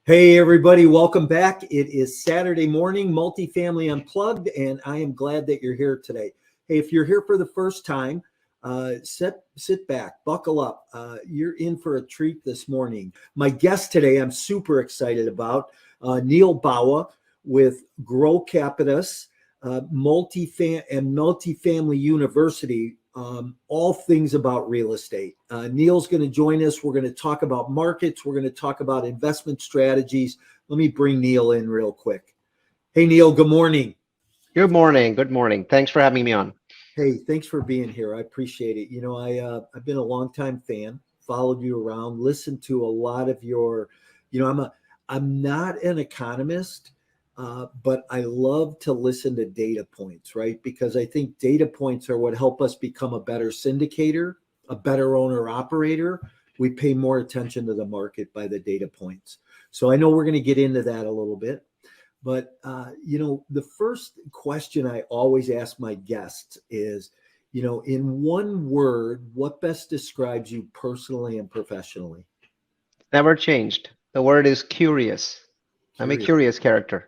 Hey, everybody, welcome back. It is Saturday morning, Multifamily Unplugged, and I am glad that you're here today. Hey, if you're here for the first time, sit back, buckle up. You're in for a treat this morning. My guest today, I'm super excited about Neil Bawa with Grow Capitus, Multifamily University. All things about real estate. Neil's going to join us. We're going to talk about markets. We're going to talk about investment strategies. Let me bring Neil in real quick. Hey, Neil, good morning. Good morning. Good morning. Thanks for having me on. Hey, thanks for being here. I appreciate it. I've been a longtime fan, followed you around, listened to a lot of your, I'm not an economist, but I love to listen to data points, right? Because I think data points are what help us become a better syndicator, a better owner operator. We pay more attention to the market by the data points. So I know we're going to get into that a little bit. But, the first question I always ask my guests is, in one word, what best describes you personally and professionally? Never changed. The word is curious. I'm a Curious. curious character.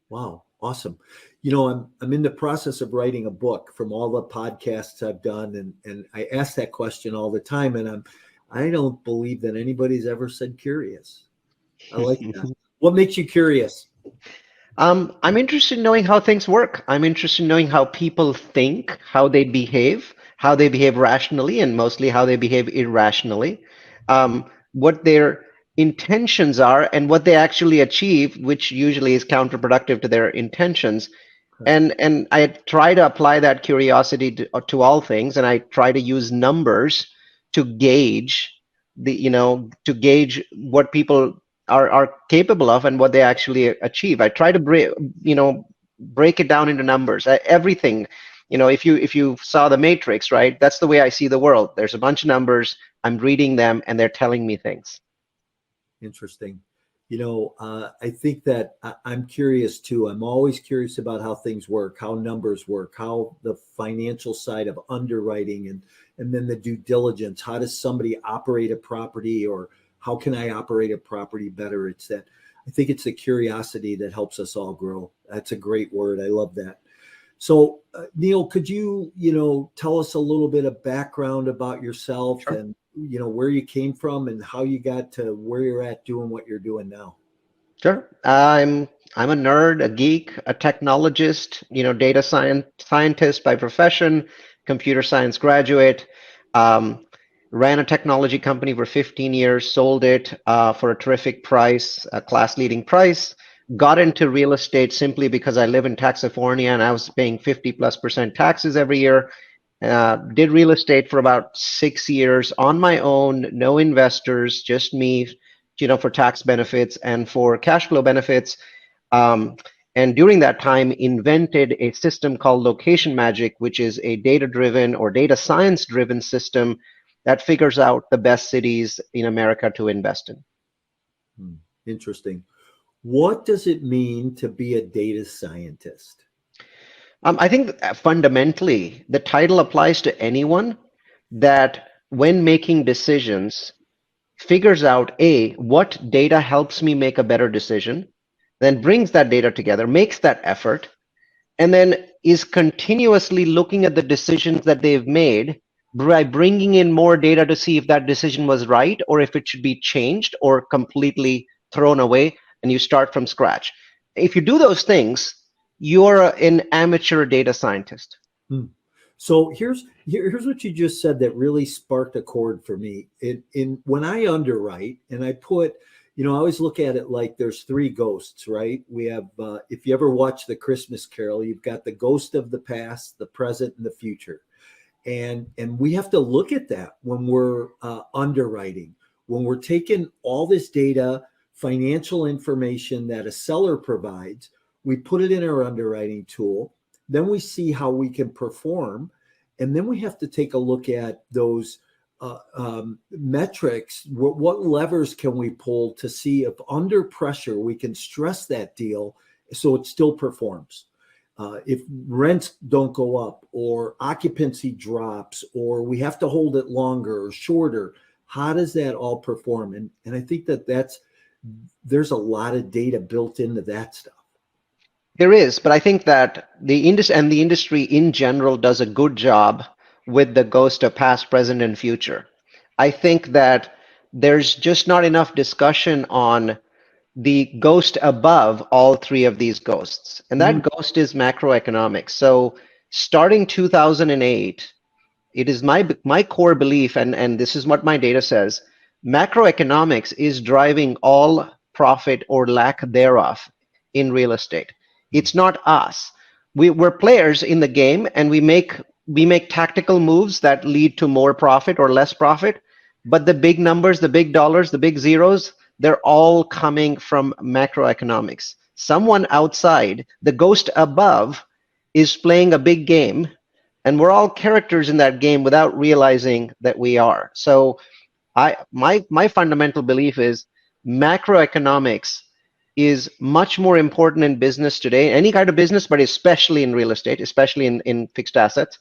Wow. Awesome. I'm in the process of writing a book from all the podcasts I've done. And I ask that question all the time. And I don't believe that anybody's ever said curious. I like that. What makes you curious? I'm interested in knowing how things work. I'm interested in knowing how people think, how they behave rationally, and mostly how they behave irrationally, what their intentions are, and what they actually achieve, which usually is counterproductive to their intentions. And I try to apply that curiosity to all things, and I try to use numbers to gauge to gauge what people are capable of and what they actually achieve. I try to break it down into numbers. Everything, if you saw the Matrix, right? That's the way I see the world. There's a bunch of numbers. I'm reading them, and they're telling me things. Interesting. I think that I'm curious too. I'm always curious about how things work, how numbers work, how the financial side of underwriting and then the due diligence. How does somebody operate a property, or how can I operate a property better? I think it's the curiosity that helps us all grow. That's a great word. I love that. So, Neil, could you, tell us a little bit of background about yourself Sure. and, where you came from and how you got to where you're at doing what you're doing now? Sure. I'm a nerd, a geek, a technologist, data scientist by profession, computer science graduate. Um, Ran a technology company for 15 years, sold it for a terrific price, a class-leading price. Got into real estate simply because I live in California and I was paying 50+% taxes every year. Did real estate for about 6 years on my own, no investors, just me, for tax benefits and for cash flow benefits. Um, and during that time, invented a system called Location Magic, which is a data-driven or data science-driven system that figures out the best cities in America to invest in. Interesting. What does it mean to be a data scientist? I think fundamentally, the title applies to anyone that, when making decisions, figures out what data helps me make a better decision, then brings that data together, makes that effort, and then is continuously looking at the decisions that they've made by bringing in more data to see if that decision was right or if it should be changed or completely thrown away, and you start from scratch. If you do those things, you're an amateur data scientist. Hmm. So here's what you just said that really sparked a chord for me. In when I underwrite and I put, I always look at it like there's three ghosts, right? We have, if you ever watch the Christmas Carol, you've got the ghost of the past, the present, and the future, and we have to look at that when we're underwriting, when we're taking all this data, financial information that a seller provides, we put it in our underwriting tool. Then we see how we can perform. And then we have to take a look at those metrics. What levers can we pull to see if under pressure we can stress that deal so it still performs? If rents don't go up or occupancy drops or we have to hold it longer or shorter, how does that all perform? And I think that's there's a lot of data built into that stuff. There is, but I think that the industry in general does a good job with the ghost of past, present, and future. I think that there's just not enough discussion on the ghost above all three of these ghosts, and that ghost is macroeconomics. So starting 2008, it is my core belief, and this is what my data says, macroeconomics is driving all profit or lack thereof in real estate. It's not us. We're players in the game, and we make tactical moves that lead to more profit or less profit, but the big numbers, the big dollars, the big zeros, they're all coming from macroeconomics. Someone outside, the ghost above, is playing a big game, and we're all characters in that game without realizing that we are. So my fundamental belief is macroeconomics is much more important in business today, any kind of business, but especially in real estate, especially in fixed assets,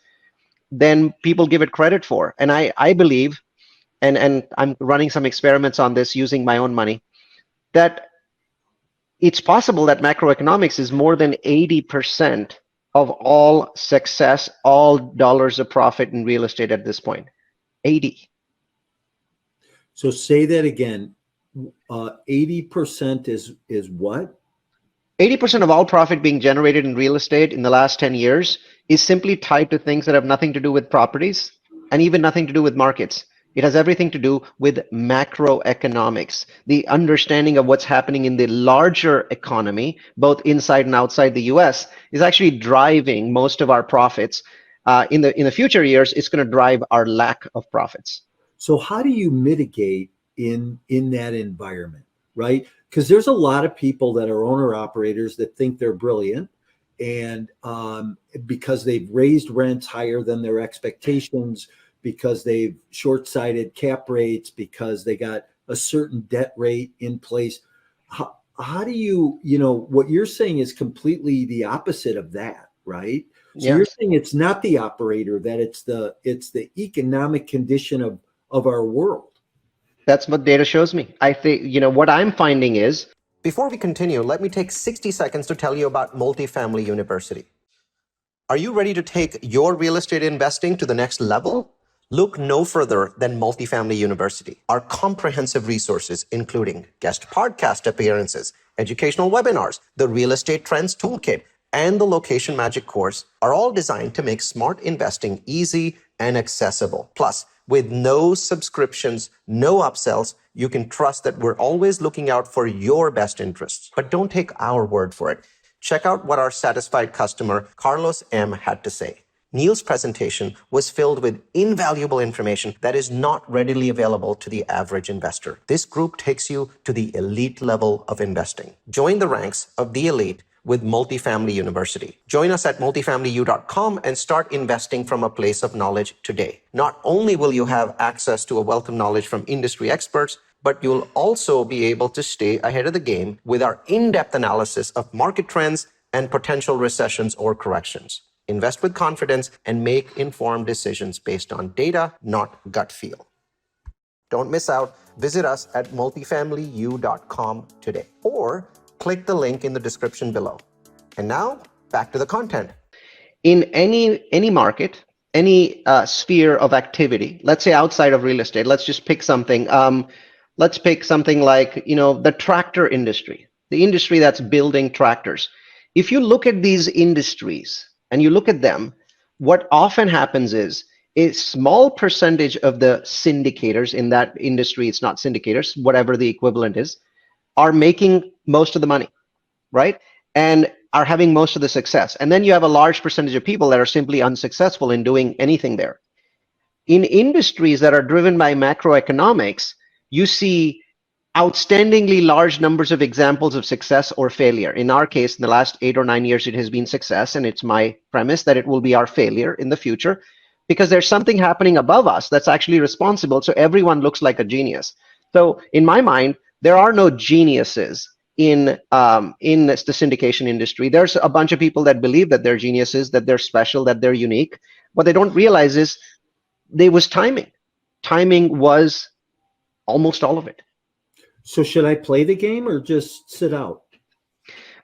than people give it credit for. And I believe, and I'm running some experiments on this using my own money, that it's possible that macroeconomics is more than 80% of all success, all dollars of profit in real estate at this point. 80. So say that again. 80% is what? 80% of all profit being generated in real estate in the last 10 years is simply tied to things that have nothing to do with properties and even nothing to do with markets. It has everything to do with macroeconomics, the understanding of what's happening in the larger economy, both inside and outside the US, is actually driving most of our profits. In the future years, it's going to drive our lack of profits. So how do you mitigate in that environment, right? Because there's a lot of people that are owner operators that think they're brilliant, and because they've raised rents higher than their expectations, because they've short-sighted cap rates, because they got a certain debt rate in place. How do you what you're saying is completely the opposite of that, right? So Yeah. you're saying it's not the operator, that it's the economic condition of our world. That's what data shows me. I think, what I'm finding is, before we continue, let me take 60 seconds to tell you about Multifamily University. Are you ready to take your real estate investing to the next level? Look no further than Multifamily University. Our comprehensive resources, including guest podcast appearances, educational webinars, the Real Estate Trends Toolkit, and the Location Magic course, are all designed to make smart investing easy and accessible. Plus, with no subscriptions, no upsells, you can trust that we're always looking out for your best interests. But don't take our word for it. Check out what our satisfied customer, Carlos M., had to say. Neil's presentation was filled with invaluable information that is not readily available to the average investor. This group takes you to the elite level of investing. Join the ranks of the elite with Multifamily University. Join us at multifamilyu.com and start investing from a place of knowledge today. Not only will you have access to a wealth of knowledge from industry experts, but you'll also be able to stay ahead of the game with our in-depth analysis of market trends and potential recessions or corrections. Invest with confidence and make informed decisions based on data, not gut feel. Don't miss out. Visit us at multifamilyu.com today, or click the link in the description below. And now, back to the content. In any market, any sphere of activity, let's say outside of real estate, let's just pick something. Let's pick something like, the tractor industry, the industry that's building tractors. If you look at these industries and you look at them, what often happens is a small percentage of the syndicators in that industry, it's not syndicators, whatever the equivalent is, are making most of the money, right? And are having most of the success. And then you have a large percentage of people that are simply unsuccessful in doing anything there. In industries that are driven by macroeconomics, you see outstandingly large numbers of examples of success or failure. In our case, in the last 8 or 9 years, it has been success, and it's my premise that it will be our failure in the future, because there's something happening above us that's actually responsible, so everyone looks like a genius. So in my mind, there are no geniuses in the syndication industry. There's a bunch of people that believe that they're geniuses, that they're special, that they're unique. What they don't realize is there was timing. Timing was almost all of it. So should I play the game or just sit out?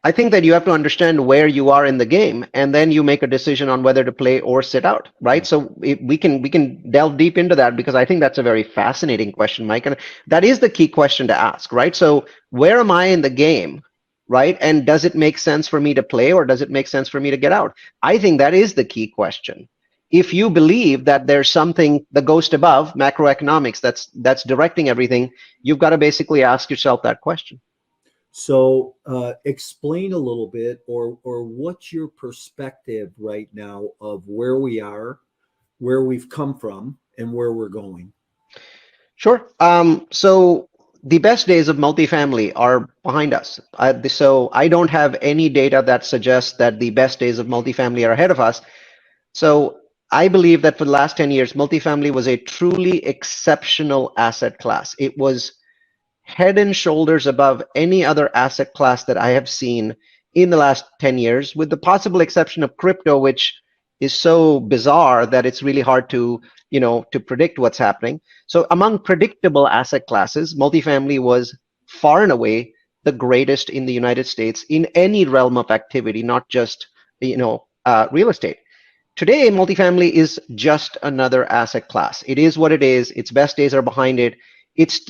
I think that you have to understand where you are in the game, and then you make a decision on whether to play or sit out, right? So we can delve deep into that, because I think that's a very fascinating question, Mike, and that is the key question to ask, right? So where am I in the game, right? And does it make sense for me to play, or does it make sense for me to get out? I think that is the key question. If you believe that there's something, the ghost above, macroeconomics, that's directing everything, you've got to basically ask yourself that question. So explain a little bit, or what's your perspective right now of where we are, where we've come from, and where we're going? Sure. So the best days of multifamily are behind us. So I don't have any data that suggests that the best days of multifamily are ahead of us. So I believe that for the last 10 years, multifamily was a truly exceptional asset class. It was head and shoulders above any other asset class that I have seen in the last 10 years, with the possible exception of crypto, which is so bizarre that it's really hard to predict what's happening. So among predictable asset classes, multifamily was far and away the greatest in the United States in any realm of activity, not just real estate. Today, multifamily is just another asset class. It is what it is. Its best days are behind it.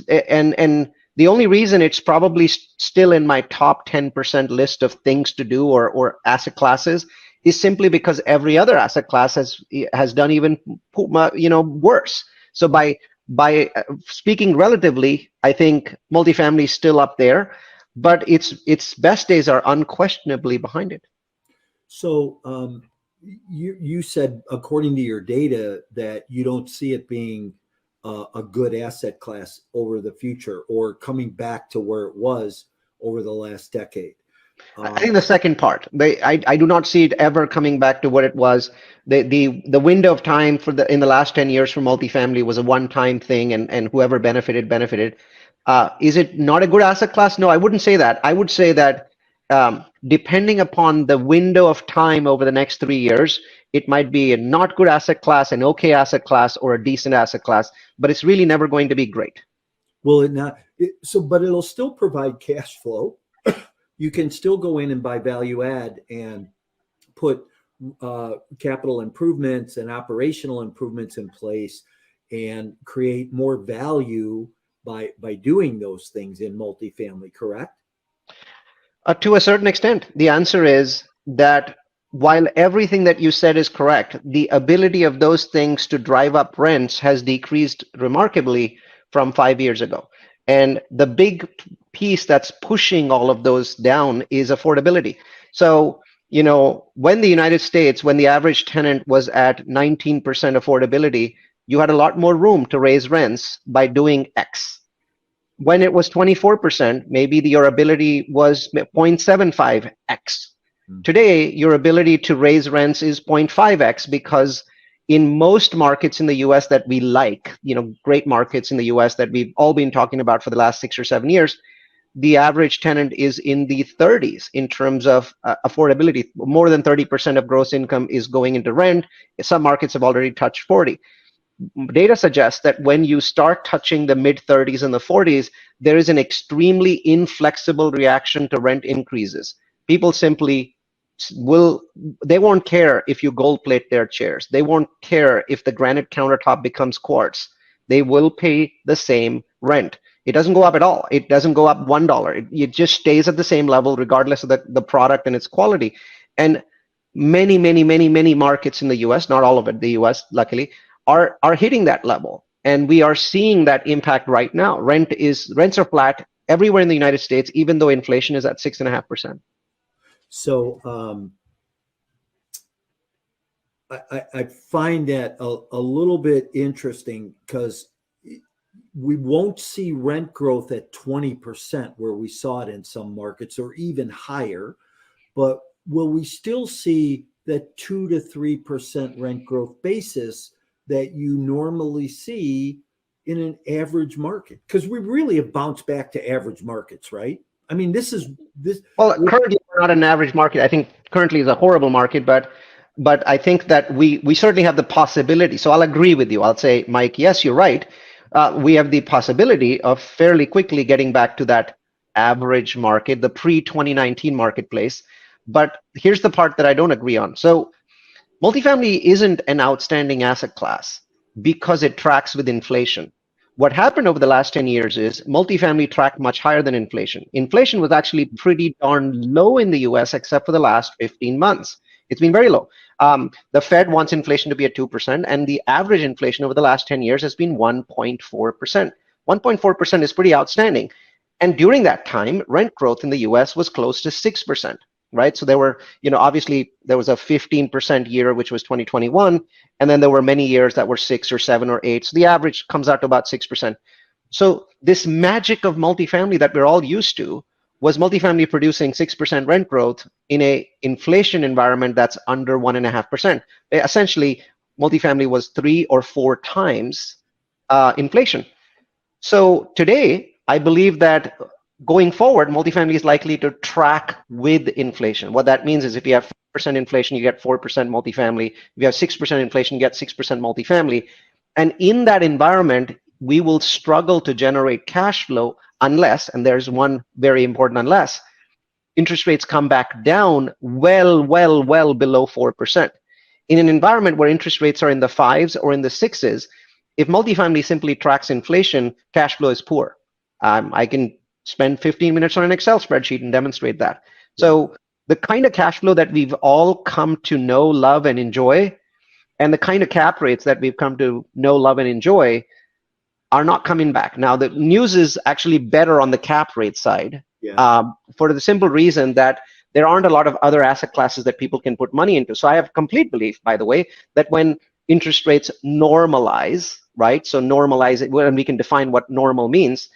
And the only reason it's probably still in my top 10% list of things to do, or asset classes, is simply because every other asset class has done even worse. So by speaking relatively, I think multifamily is still up there, but its best days are unquestionably behind it. So you said, according to your data, that you don't see it being a good asset class over the future, or coming back to where it was over the last decade. I think the second part, I do not see it ever coming back to what it was. The window of time in the last 10 years for multifamily was a one-time thing, and whoever benefited. Is it not a good asset class? No, I wouldn't say that. I would say that depending upon the window of time over the next 3 years, it might be a not good asset class, an okay asset class, or a decent asset class, but it's really never going to be great. Will it not? But it'll still provide cash flow. You can still go in and buy value add and put capital improvements and operational improvements in place, and create more value by doing those things in multifamily, correct? To a certain extent, the answer is that while everything that you said is correct, the ability of those things to drive up rents has decreased remarkably from 5 years ago. And the big piece that's pushing all of those down is affordability. So, when the United States, when the average tenant was at 19% affordability, you had a lot more room to raise rents by doing X. When it was 24%, maybe your ability was 0.75x. Today, your ability to raise rents is 0.5x, because in most markets in the US that we like, great markets in the US that we've all been talking about for the last 6 or 7 years, the average tenant is in the 30s in terms of affordability. More than 30% of gross income is going into rent. Some markets have already touched 40. Data suggests that when you start touching the mid 30s and the 40s, there is an extremely inflexible reaction to rent increases. People simply they won't care if you gold plate their chairs. They won't care if the granite countertop becomes quartz. They will pay the same rent. It doesn't go up at all. It doesn't go up $1. It just stays at the same level regardless of the product and its quality. And many markets in the US, not all of it, the US, luckily, are hitting that level. And we are seeing that impact right now. Rents are flat everywhere in the United States, even though inflation is at 6.5%. So I find that a little bit interesting, because we won't see rent growth at 20% where we saw it in some markets, or even higher, but will we still see that 2 to 3% rent growth basis that you normally see in an average market? Because we really have bounced back to average markets, right? I mean, this. Well, currently we're not an average market. I think currently is a horrible market, but I think that we certainly have the possibility. So I'll agree with you. I'll say, Mike, yes, you're right. we have the possibility of fairly quickly getting back to that average market, the pre-2019 marketplace. But here's the part that I don't agree on. So multifamily isn't an outstanding asset class because it tracks with inflation. What happened over the last 10 years is multifamily tracked much higher than inflation. Inflation was actually pretty darn low in the US, except for the last 15 months. It's been very low. The Fed wants inflation to be at 2%, and the average inflation over the last 10 years has been 1.4%. 1.4% is pretty outstanding. And during that time, rent growth in the US was close to 6%. Right. So there were, obviously there was a 15% year, which was 2021. And then there were many years that were 6 or 7 or 8. So the average comes out to about 6%. So this magic of multifamily that we're all used to was multifamily producing 6% rent growth in a inflation environment that's under 1.5%. Essentially, multifamily was 3 or 4 times inflation. So today, I believe that going forward, multifamily is likely to track with inflation. What that means is if you have 4% inflation, you get 4% multifamily. If you have 6% inflation, you get 6% multifamily. And in that environment, we will struggle to generate cash flow unless, and there's one very important unless, interest rates come back down well below 4%. In an environment where interest rates are in the 5s or in the 6s, if multifamily simply tracks inflation, cash flow is poor. I can spend 15 minutes on an Excel spreadsheet and demonstrate that. So the kind of cash flow that we've all come to know, love, and enjoy, and the kind of cap rates that we've come to know, love, and enjoy are not coming back. Now, the news is actually better on the cap rate side, for the simple reason that there aren't a lot of other asset classes that people can put money into. So I have complete belief, by the way, that when interest rates normalize, right? So normalize it, and we can define what normal means.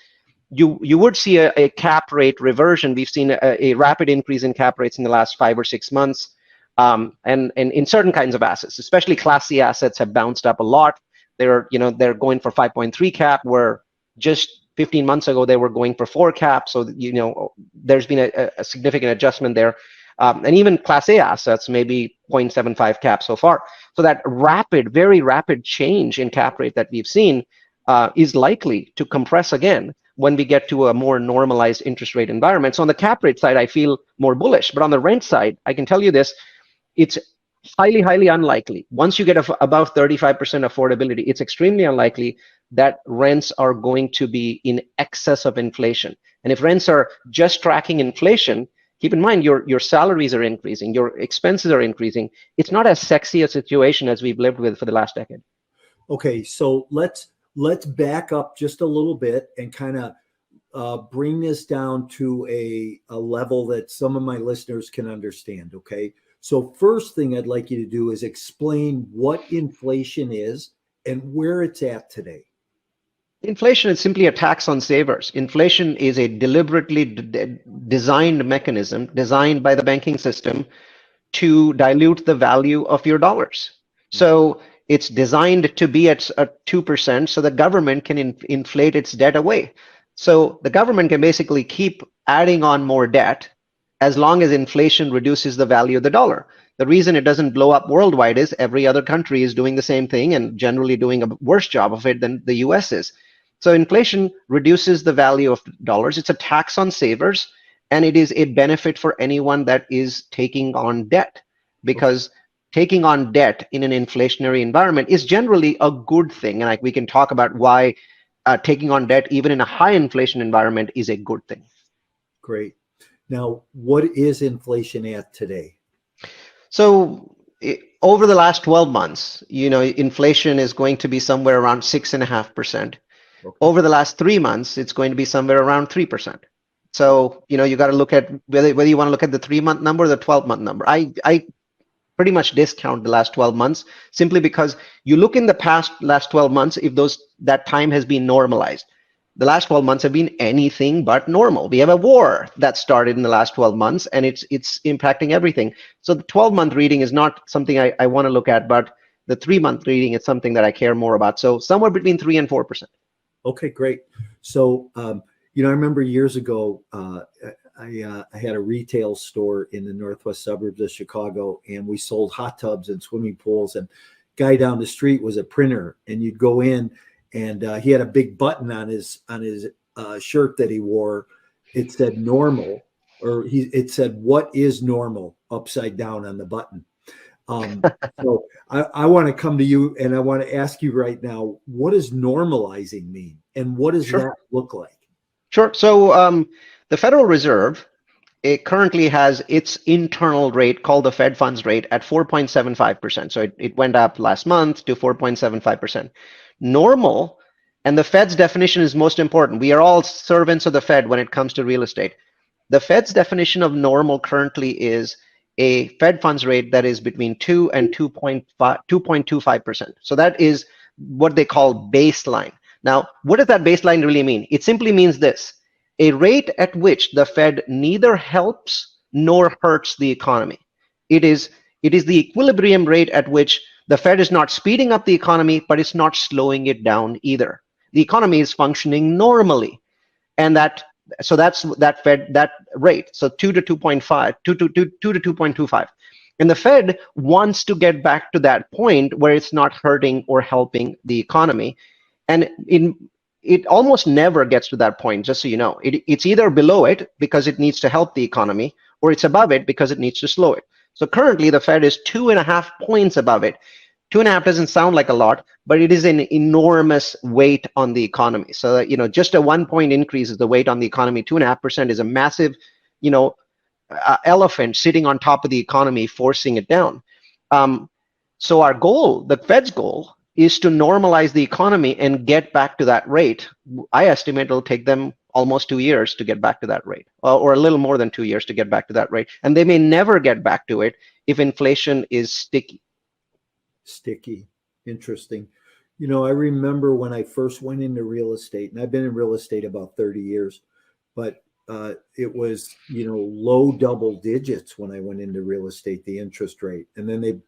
You would see a cap rate reversion. We've seen a rapid increase in cap rates in the last 5 or 6 months, and in certain kinds of assets, especially Class C assets, have bounced up a lot. They're going for 5.3 cap, where just 15 months ago they were going for 4 cap. So there's been a significant adjustment there, and even Class A assets maybe 0.75 cap so far. So that very rapid change in cap rate that we've seen is likely to compress again when we get to a more normalized interest rate environment. So on the cap rate side, I feel more bullish. But on the rent side, I can tell you this, it's highly unlikely. Once you get above 35% affordability, it's extremely unlikely that rents are going to be in excess of inflation. And if rents are just tracking inflation, keep in mind your salaries are increasing, your expenses are increasing. It's not as sexy a situation as we've lived with for the last decade. Okay, so let's back up just a little bit and kind of bring this down to a level that some of my listeners can understand. Okay, so first thing I'd like you to do is explain what inflation is and where it's at today. Inflation is simply a tax on savers. Inflation is a deliberately designed mechanism designed by the banking system to dilute the value of your dollars. So it's designed to be at 2% so the government can inflate its debt away. So the government can basically keep adding on more debt as long as inflation reduces the value of the dollar. The reason it doesn't blow up worldwide is every other country is doing the same thing and generally doing a worse job of it than the US is. So inflation reduces the value of dollars. It's a tax on savers, and it is a benefit for anyone that is taking on debt, because taking on debt in an inflationary environment is generally a good thing. And we can talk about why taking on debt, even in a high inflation environment, is a good thing. Great. Now, what is inflation at today? So over the last 12 months, inflation is going to be somewhere around 6.5%. Okay. Over the last 3 months, it's going to be somewhere around 3%. So, you got to look at whether you want to look at the 3-month number or the 12-month number. I pretty much discount the last 12 months simply because you look in the last 12 months, if that time has been normalized. The last 12 months have been anything but normal. We have a war that started in the last 12 months, and it's impacting everything. So the 12-month reading is not something I want to look at, but the 3-month reading is something that I care more about. So somewhere between 3 and 4%. Okay, great. So, I remember years ago, I had a retail store in the northwest suburbs of Chicago, and we sold hot tubs and swimming pools. And guy down the street was a printer, and you'd go in, and he had a big button on his shirt that he wore. It said normal, or it said what is normal upside down on the button. So I want to come to you and I want to ask you right now, what does normalizing mean, and what does Sure. that look like? Sure. So the Federal Reserve, it currently has its internal rate called the Fed funds rate at 4.75%. So it went up last month to 4.75%. Normal, and the Fed's definition is most important. We are all servants of the Fed when it comes to real estate. The Fed's definition of normal currently is a Fed funds rate that is between 2 and 2.25%. So that is what they call baseline. Now, what does that baseline really mean? It simply means this: a rate at which the Fed neither helps nor hurts the economy. It is the equilibrium rate at which the Fed is not speeding up the economy, but it's not slowing it down either. The economy is functioning normally, and that's that rate. So 2 to 2.5, 2 to 2.25. And the Fed wants to get back to that point where it's not hurting or helping the economy. And it almost never gets to that point, just so you know. It's either below it because it needs to help the economy, or it's above it because it needs to slow it. So currently the Fed is 2.5 points above it. 2.5 doesn't sound like a lot, but it is an enormous weight on the economy. So that, just a 1 point increase is the weight on the economy. 2.5% is a massive, elephant sitting on top of the economy, forcing it down. So our goal, the Fed's goal, is to normalize the economy and get back to that rate. I estimate it'll take them almost 2 years to get back to that rate, or a little more than 2 years to get back to that rate. And they may never get back to it if inflation is sticky. Sticky. Interesting. I remember when I first went into real estate, and I've been in real estate about 30 years, but it was, low double digits when I went into real estate, the interest rate. And then they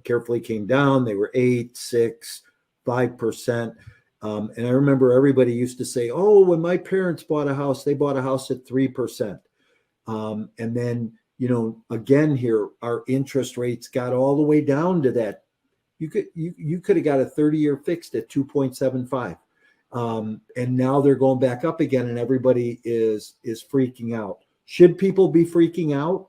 carefully came down. They were 8, 6, 5%. And I remember everybody used to say, oh, when my parents bought a house, they bought a house at 3%. And then, again, here, our interest rates got all the way down to that. You could have got a 30-year fixed at 2.75. And now they're going back up again, and everybody is freaking out. Should people be freaking out?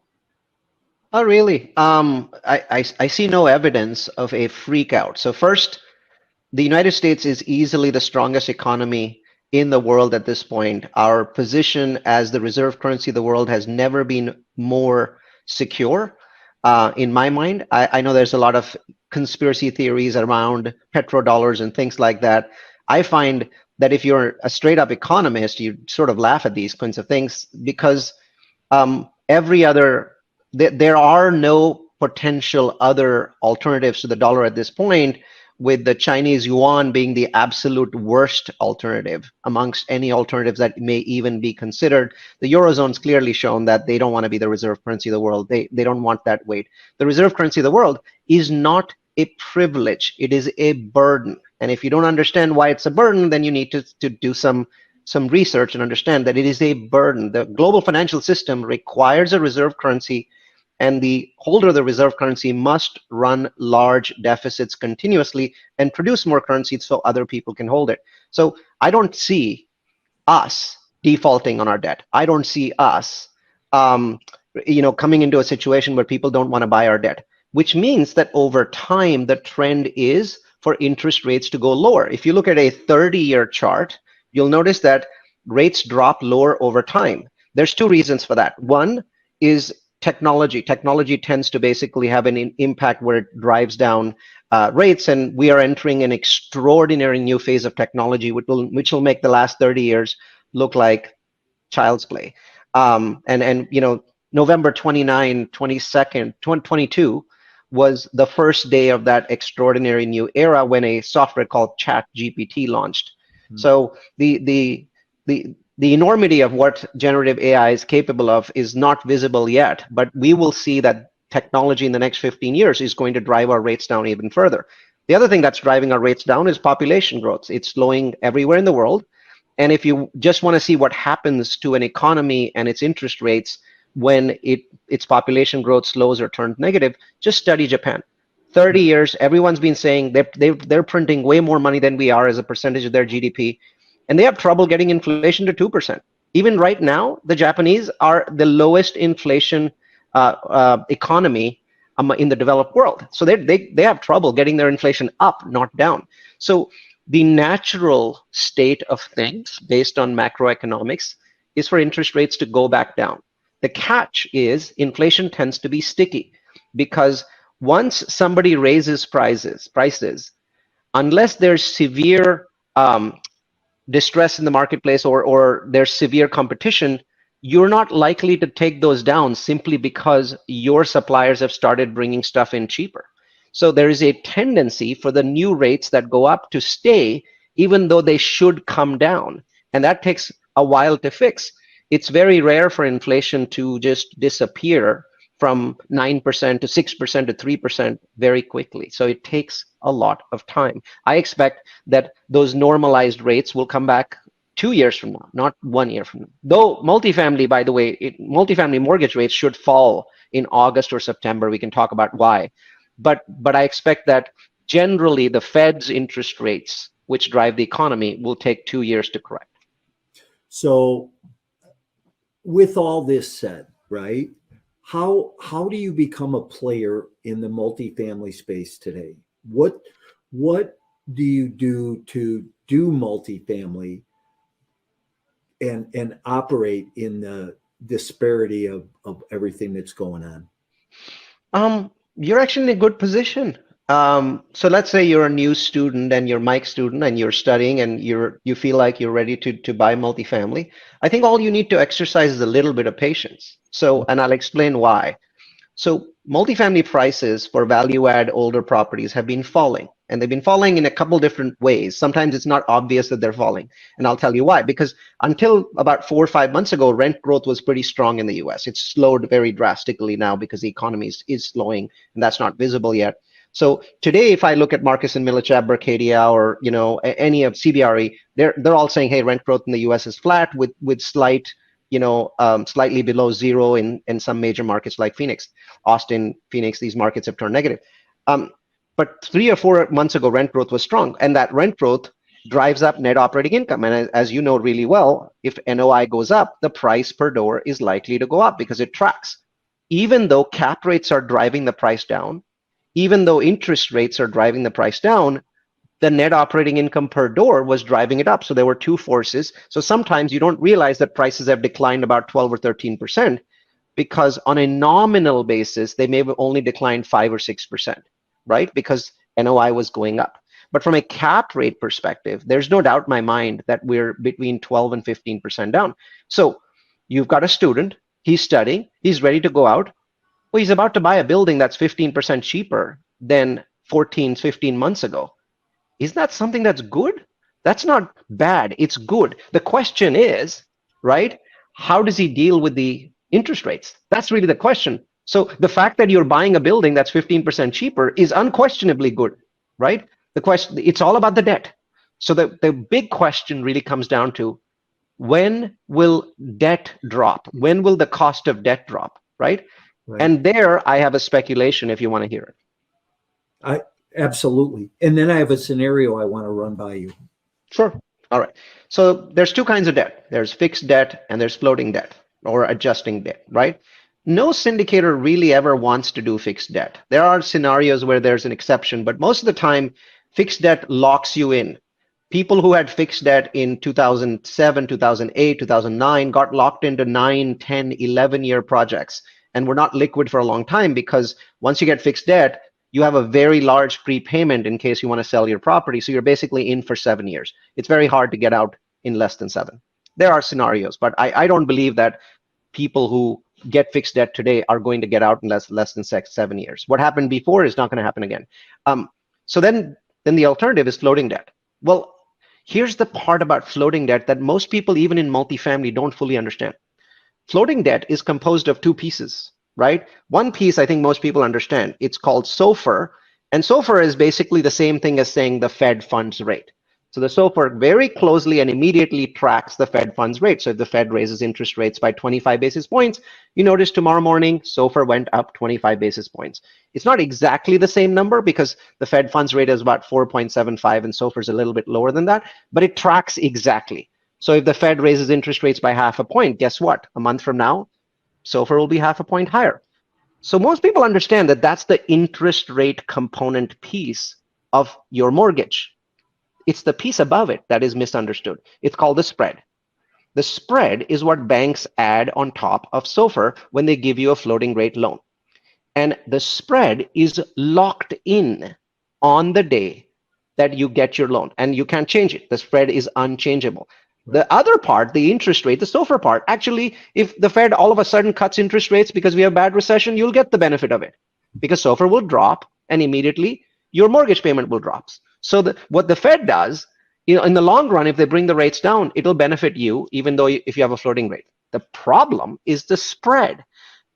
Oh, really? I see no evidence of a freak out. So first, the United States is easily the strongest economy in the world at this point. Our position as the reserve currency of the world has never been more secure. In my mind, I know there's a lot of conspiracy theories around petrodollars and things like that. I find that if you're a straight up economist, you sort of laugh at these kinds of things because there are no potential other alternatives to the dollar at this point, with the Chinese yuan being the absolute worst alternative amongst any alternatives that may even be considered. The Eurozone's clearly shown that they don't want to be the reserve currency of the world. They don't want that weight. The reserve currency of the world is not a privilege. It is a burden. And if you don't understand why it's a burden, then you need to do some research and understand that it is a burden. The global financial system requires a reserve currency, and the holder of the reserve currency must run large deficits continuously and produce more currency so other people can hold it. So I don't see us defaulting on our debt. I don't see us coming into a situation where people don't want to buy our debt, which means that over time, the trend is for interest rates to go lower. If you look at a 30-year chart, you'll notice that rates drop lower over time. There's two reasons for that. One is technology. Technology tends to basically have an impact where it drives down rates, and we are entering an extraordinary new phase of technology, which will make the last 30 years look like child's play. November 29, 22nd, 2022 was the first day of that extraordinary new era when a software called ChatGPT launched. So the enormity of what generative AI is capable of is not visible yet, but we will see that technology in the next 15 years is going to drive our rates down even further. The other thing that's driving our rates down is population growth. It's slowing everywhere in the world. And if you just want to see what happens to an economy and its interest rates when its population growth slows or turns negative, just study Japan. 30 years, everyone's been saying they're printing way more money than we are as a percentage of their GDP, and they have trouble getting inflation to 2%. Even right now, the Japanese are the lowest inflation economy in the developed world. So they have trouble getting their inflation up, not down. So the natural state of things based on macroeconomics is for interest rates to go back down. The catch is inflation tends to be sticky because once somebody raises prices, unless there's severe distress in the marketplace or there's severe competition, you're not likely to take those down simply because your suppliers have started bringing stuff in cheaper. So there is a tendency for the new rates that go up to stay, even though they should come down. And that takes a while to fix. It's very rare for inflation to just disappear from 9% to 6% to 3% very quickly. So it takes a lot of time. I expect that those normalized rates will come back 2 years from now, not 1 year from now. Though multifamily, by the way, multifamily mortgage rates should fall in August or September. We can talk about why. But I expect that generally the Fed's interest rates, which drive the economy, will take 2 years to correct. So with all this said, right, how do you become a player in the multifamily space today? What do you do to do multifamily and operate in the disparity of everything that's going on? You're actually in a good position. So let's say you're a new student and you're Mike student and you're studying and you feel like you're ready to buy multifamily. I think all you need to exercise is a little bit of patience. So, and I'll explain why. So multifamily prices for value add older properties have been falling, and they've been falling in a couple different ways. Sometimes it's not obvious that they're falling, and I'll tell you why. Because until about 4 or 5 months ago, rent growth was pretty strong in the US. It's slowed very drastically now because the economy is slowing, and that's not visible yet. So today, if I look at Marcus and Millichap, Berkadia, or any of CBRE, they're all saying, hey, rent growth in the US is flat with slight, slightly below zero in some major markets like Phoenix, Austin, Phoenix. These markets have turned negative. But 3 or 4 months ago, rent growth was strong, and that rent growth drives up net operating income. And as you know really well, if NOI goes up, the price per door is likely to go up because it tracks. Even though cap rates are driving the price down, even though interest rates are driving the price down, the net operating income per door was driving it up. So there were two forces. So sometimes you don't realize that prices have declined about 12 or 13% because on a nominal basis, they may have only declined 5 or 6%, right? Because NOI was going up. But from a cap rate perspective, there's no doubt in my mind that we're between 12 and 15% down. So you've got a student, he's studying, he's ready to go out. Well, he's about to buy a building that's 15% cheaper than 14, 15 months ago. Isn't that something that's good? That's not bad. It's good. The question is, right, how does he deal with the interest rates? That's really the question. So the fact that you're buying a building that's 15% cheaper is unquestionably good, right? The question, it's all about the debt. So the big question really comes down to, when will debt drop? When will the cost of debt drop, right? Right. And there I have a speculation if you want to hear it. Absolutely. And then I have a scenario I want to run by you. Sure. All right. So there's two kinds of debt. There's fixed debt and there's floating debt or adjusting debt, right? No syndicator really ever wants to do fixed debt. There are scenarios where there's an exception, but most of the time, fixed debt locks you in. People who had fixed debt in 2007, 2008, 2009 got locked into 9, 10, 11-year projects and were not liquid for a long time because once you get fixed debt, you have a very large prepayment in case you want to sell your property. So you're basically in for 7 years. It's very hard to get out in less than 7. There are scenarios, but I don't believe that people who get fixed debt today are going to get out in less than 7 years. What happened before is not going to happen again. So then the alternative is floating debt. Well, here's the part about floating debt that most people, even in multifamily, don't fully understand. Floating debt is composed of two pieces, right? One piece I think most people understand. It's called SOFR, and SOFR is basically the same thing as saying the Fed funds rate. So the SOFR very closely and immediately tracks the Fed funds rate. So if the Fed raises interest rates by 25 basis points, you notice tomorrow morning, SOFR went up 25 basis points. It's not exactly the same number because the Fed funds rate is about 4.75 and SOFR is a little bit lower than that, but it tracks exactly. So if the Fed raises interest rates by half a point, guess what? A month from now, SOFR will be half a point higher. So most people understand that that's the interest rate component piece of your mortgage. It's the piece above it that is misunderstood. It's called the spread. The spread is what banks add on top of SOFR when they give you a floating rate loan. And the spread is locked in on the day that you get your loan, and you can't change it. The spread is unchangeable. Right. The other part, the interest rate, the SOFR part, actually, if the Fed all of a sudden cuts interest rates because we have bad recession, you'll get the benefit of it because SOFR will drop and immediately your mortgage payment will drop. So what the Fed does, in the long run, if they bring the rates down, it'll benefit you, even though if you have a floating rate. The problem is the spread.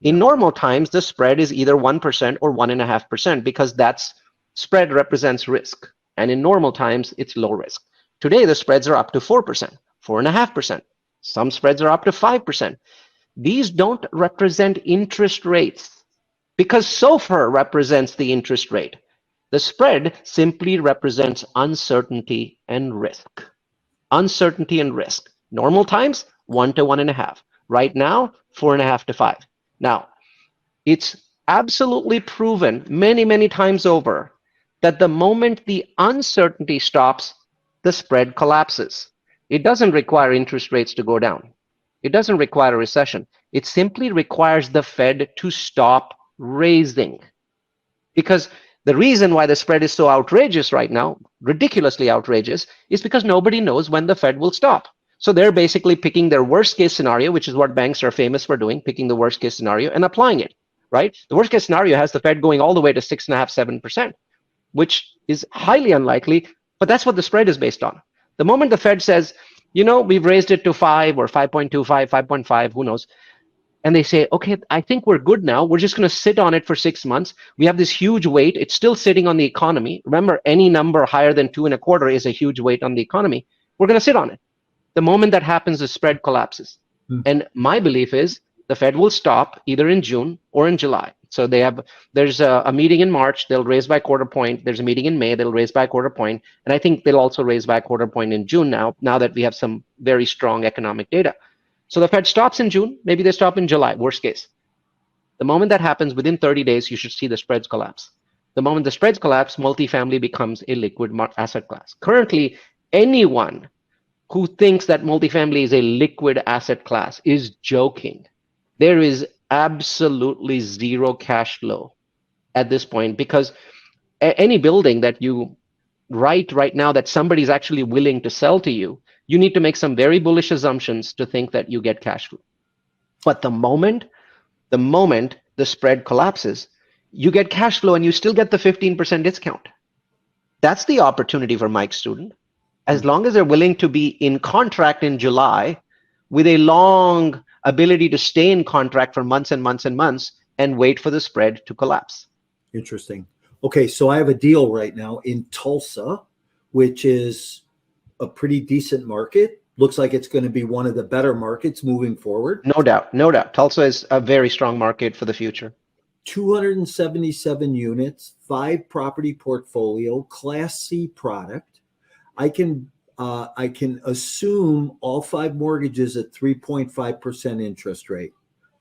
In normal times, the spread is either 1% or 1.5% because that's spread represents risk. And in normal times, it's low risk. Today, the spreads are up to 4%, 4.5%. Some spreads are up to 5%. These don't represent interest rates because SOFR represents the interest rate. The spread simply represents uncertainty and risk. Uncertainty and risk. Normal times, 1 to 1.5. Right now, 4.5 to 5. Now, it's absolutely proven many, many times over that the moment the uncertainty stops, the spread collapses. It doesn't require interest rates to go down. It doesn't require a recession. It simply requires the Fed to stop raising. Because the reason why the spread is so outrageous right now, ridiculously outrageous, is because nobody knows when the Fed will stop. So they're basically picking their worst case scenario, which is what banks are famous for doing, picking the worst case scenario and applying it, right? The worst case scenario has the Fed going all the way to 6.5%, 7%, which is highly unlikely, but that's what the spread is based on. The moment the Fed says, we've raised it to 5 or 5.25, 5.5, who knows, and they say, okay, I think we're good now. We're just going to sit on it for 6 months. We have this huge weight. It's still sitting on the economy. Remember, any number higher than 2.25 is a huge weight on the economy. We're going to sit on it. The moment that happens, the spread collapses. And my belief is the Fed will stop either in June or in July. So there's a meeting in March, they'll raise by 1/4 point. There's a meeting in May, they'll raise by 1/4 point. And I think they'll also raise by 1/4 point in June now that we have some very strong economic data. So the Fed stops in June, maybe they stop in July, worst case. The moment that happens, within 30 days, you should see the spreads collapse. The moment the spreads collapse, multifamily becomes a liquid asset class. Currently, anyone who thinks that multifamily is a liquid asset class is joking. There is absolutely zero cash flow at this point because any building that you write right now that somebody's actually willing to sell to you, you need to make some very bullish assumptions to think that you get cash flow. But the moment the spread collapses, you get cash flow and you still get the 15% discount. That's the opportunity for Mike's student. As long as they're willing to be in contract in July with a long ability to stay in contract for months and months and months and wait for the spread to collapse. Interesting. Okay, so I have a deal right now in Tulsa, which is a pretty decent market. Looks like it's going to be one of the better markets moving forward. No doubt, no doubt. Tulsa is a very strong market for the future. 277 units, 5 property portfolio, Class C product. I can assume all 5 mortgages at 3.5% interest rate.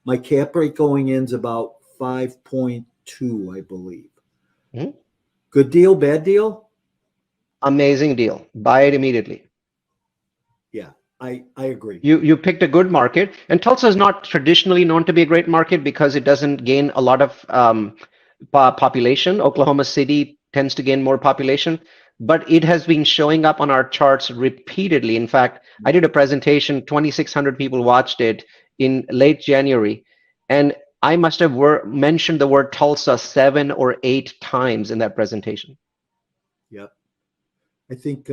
My cap rate going in is about 5.2, I believe. Mm-hmm. Good deal, bad deal? Amazing deal. Buy it immediately. Yeah, I agree. You picked a good market, and Tulsa is not traditionally known to be a great market because it doesn't gain a lot of population. Oklahoma City tends to gain more population, but it has been showing up on our charts repeatedly. In fact, I did a presentation, 2,600 people watched it in late January, and I must have mentioned the word Tulsa 7 or 8 times in that presentation. Yep. I think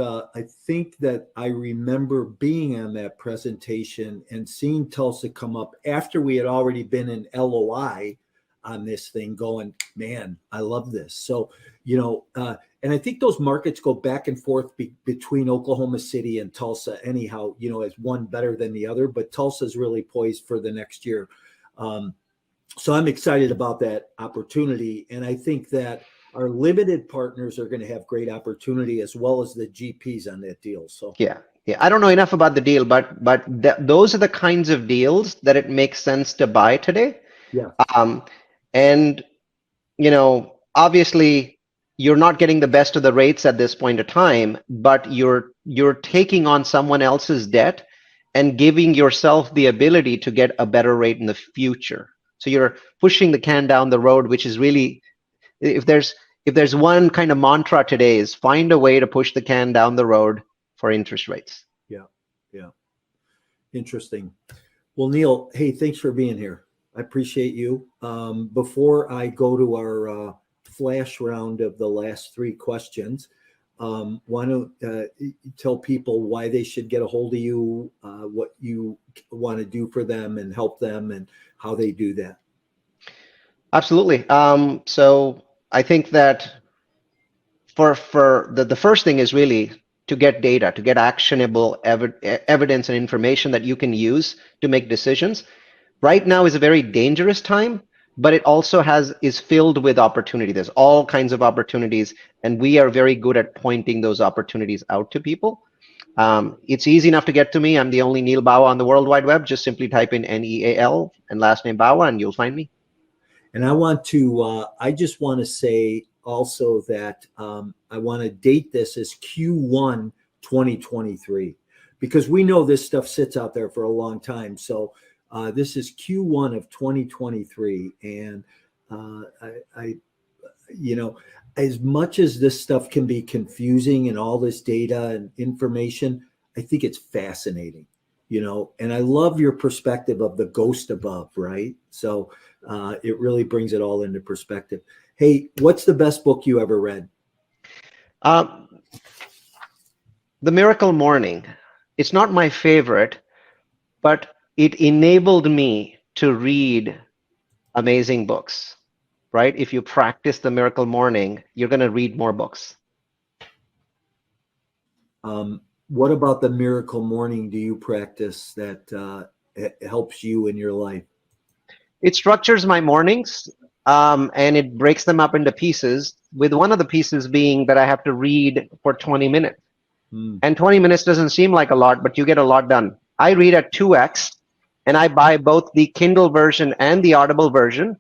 that I remember being on that presentation and seeing Tulsa come up after we had already been in LOI on this thing going, man, I love this. So, and I think those markets go back and forth between Oklahoma City and Tulsa anyhow, as one better than the other, but Tulsa's really poised for the next year. So I'm excited about that opportunity. And I think that our limited partners are going to have great opportunity as well as the GPs on that deal. So Yeah. I don't know enough about the deal, but those are the kinds of deals that it makes sense to buy today. yeah, And obviously you're not getting the best of the rates at this point of time, but you're taking on someone else's debt and giving yourself the ability to get a better rate in the future. So you're pushing the can down the road, which is really, if there's one kind of mantra today, is find a way to push the can down the road for interest rates. Yeah. Interesting. Well, Neil, hey, thanks for being here. I appreciate you. Before I go to our flash round of the last three questions, why don't tell people why they should get a hold of you, what you want to do for them and help them, and how they do that. Absolutely. So I think that for the first thing is really to get data, to get actionable evidence and information that you can use to make decisions. Right now is a very dangerous time, but it also is filled with opportunity. There's all kinds of opportunities, and we are very good at pointing those opportunities out to people. It's easy enough to get to me. I'm the only Neil Bawa on the World Wide Web. Just simply type in NEAL and last name Bawa, and you'll find me. And I just want to say also that I want to date this as Q1 2023, because we know this stuff sits out there for a long time. So this is Q1 of 2023. And as much as this stuff can be confusing and all this data and information, I think it's fascinating, and I love your perspective of the ghost above, right? So it really brings it all into perspective. Hey, what's the best book you ever read? The Miracle Morning. It's not my favorite, but it enabled me to read amazing books, right? If you practice the Miracle Morning, you're going to read more books. What about the Miracle Morning do you practice that helps you in your life? It structures my mornings, and it breaks them up into pieces, with one of the pieces being that I have to read for 20 minutes. And 20 minutes doesn't seem like a lot, but you get a lot done. I read at 2x, and I buy both the Kindle version and the Audible version,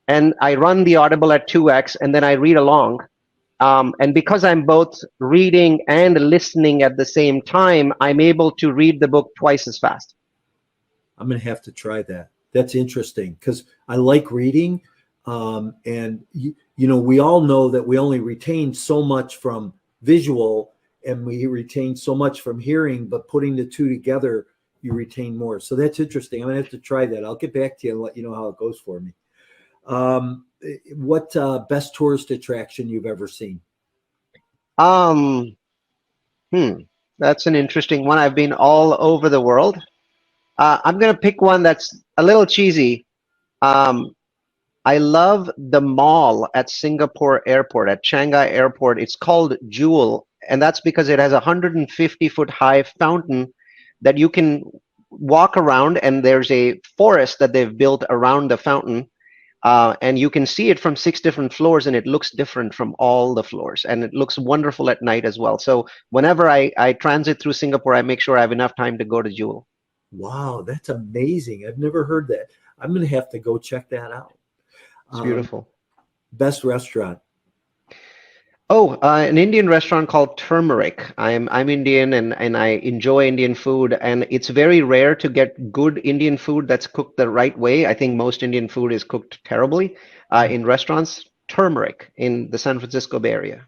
and I run the Audible at 2x, and then I read along. And because I'm both reading and listening at the same time, I'm able to read the book twice as fast. I'm going to have to try that. That's interesting because I like reading. And, we all know that we only retain so much from visual and we retain so much from hearing, but putting the two together, you retain more. So that's interesting. I'm going to have to try that. I'll get back to you and let you know how it goes for me. What best tourist attraction you've ever seen? That's an interesting one. I've been all over the world. I'm going to pick one that's a little cheesy. I love the mall at Singapore Airport, at Shanghai Airport. It's called Jewel, and that's because it has a 150-foot high fountain that you can walk around, and there's a forest that they've built around the fountain. And you can see it from 6 different floors, and it looks different from all the floors, and it looks wonderful at night as well. So whenever I transit through Singapore, I make sure I have enough time to go to Jewel. Wow, that's amazing. I've never heard that. I'm going to have to go check that out. It's beautiful. Best restaurant? Oh, an Indian restaurant called Turmeric. I'm Indian, and I enjoy Indian food, and it's very rare to get good Indian food that's cooked the right way. I think most Indian food is cooked terribly in restaurants. Turmeric in the San Francisco Bay Area.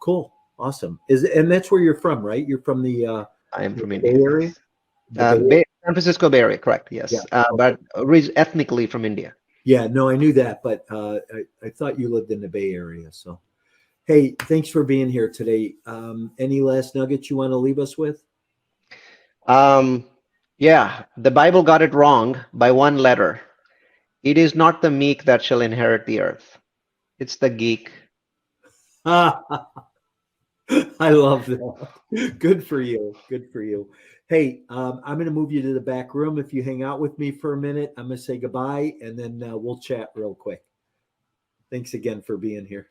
Cool, awesome. And that's where you're from, right? You're from the I am from Bay India. Area. San Francisco Bay Area, correct? Yes, Yeah. but ethnically from India. Yeah, no, I knew that, but I thought you lived in the Bay Area. So, hey, thanks for being here today. Any last nuggets you want to leave us with? Yeah, the Bible got it wrong by one letter. It is not the meek that shall inherit the earth. It's the geek. I love that. Good for you. Good for you. Hey, I'm going to move you to the back room. If you hang out with me for a minute, I'm going to say goodbye and then we'll chat real quick. Thanks again for being here.